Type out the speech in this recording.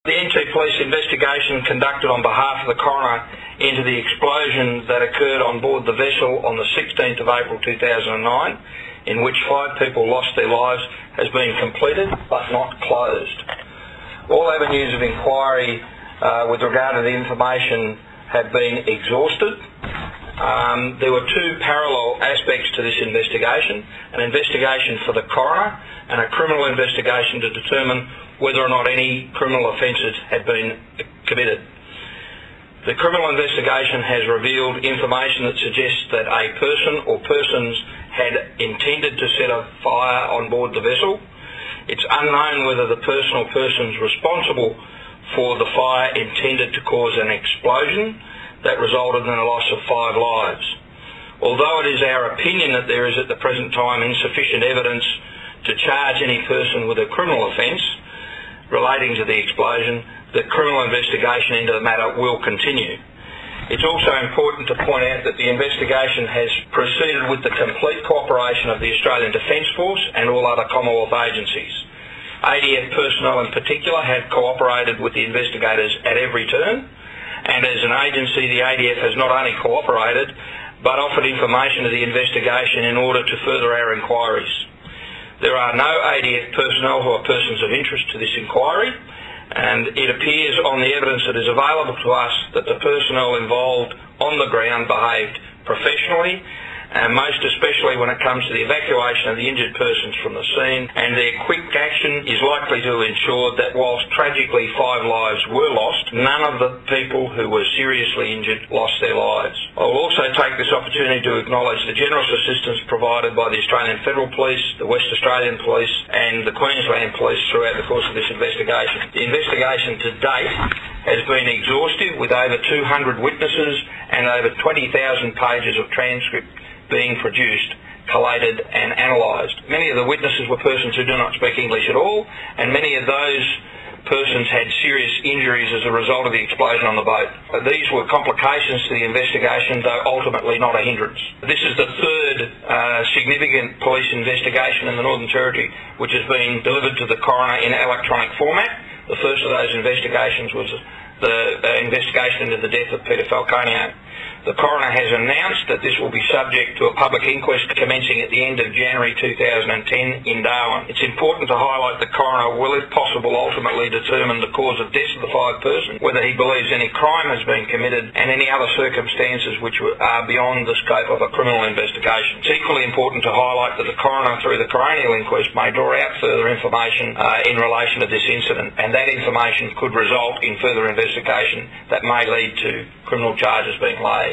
The NT Police investigation conducted on behalf of the coroner into the explosion that occurred on board the vessel on the 16th of April 2009, in which 5 people lost their lives, has been completed but not closed. All avenues of inquiry with regard to the information have been exhausted. There were 2 parallel aspects to this investigation: an investigation for the coroner and a criminal investigation to determine whether or not any criminal offences had been committed. The criminal investigation has revealed information that suggests that a person or persons had intended to set a fire on board the vessel. It's unknown whether the person or persons responsible for the fire intended to cause an explosion that resulted in the loss of 5 lives. Although it is our opinion that there is at the present time insufficient evidence to charge any person with a criminal offence relating to the explosion, the criminal investigation into the matter will continue. It's also important to point out that the investigation has proceeded with the complete cooperation of the Australian Defence Force and all other Commonwealth agencies. ADF personnel in particular have cooperated with the investigators at every turn, and as an agency the ADF has not only cooperated but offered information to the investigation in order to further our inquiries. There are no ADF personnel who are persons of interest to this inquiry, and it appears on the evidence that is available to us that the personnel involved on the ground behaved professionally, and most especially when it comes to the evacuation of the injured persons from the scene, and their quick action is likely to ensure that whilst tragically 5 lives were lost, none of the people who were seriously injured lost their lives. I will also take this opportunity to acknowledge the generous assistance provided by the Australian Federal Police, the West Australian Police and the Queensland Police throughout the course of this investigation. The investigation to date has been exhaustive, with over 200 witnesses and over 20,000 pages of transcript being produced, collated and analysed. Many of the witnesses were persons who do not speak English at all, and many of those persons had serious injuries as a result of the explosion on the boat. These were complications to the investigation, though ultimately not a hindrance. This is the 3rd significant police investigation in the Northern Territory which has been delivered to the coroner in electronic format. The first of those investigations was the investigation into the death of Peter Falconio. The coroner has announced that this will be subject to a public inquest commencing at the end of January 2010 in Darwin. It's important to highlight the coroner will, if possible, ultimately determine the cause of death of the 5 persons, whether he believes any crime has been committed and any other circumstances which are beyond the scope of a criminal investigation. It's equally important to highlight that the coroner, through the coronial inquest, may draw out further information in relation to this incident, and that information could result in further investigation that may lead to criminal charges being laid.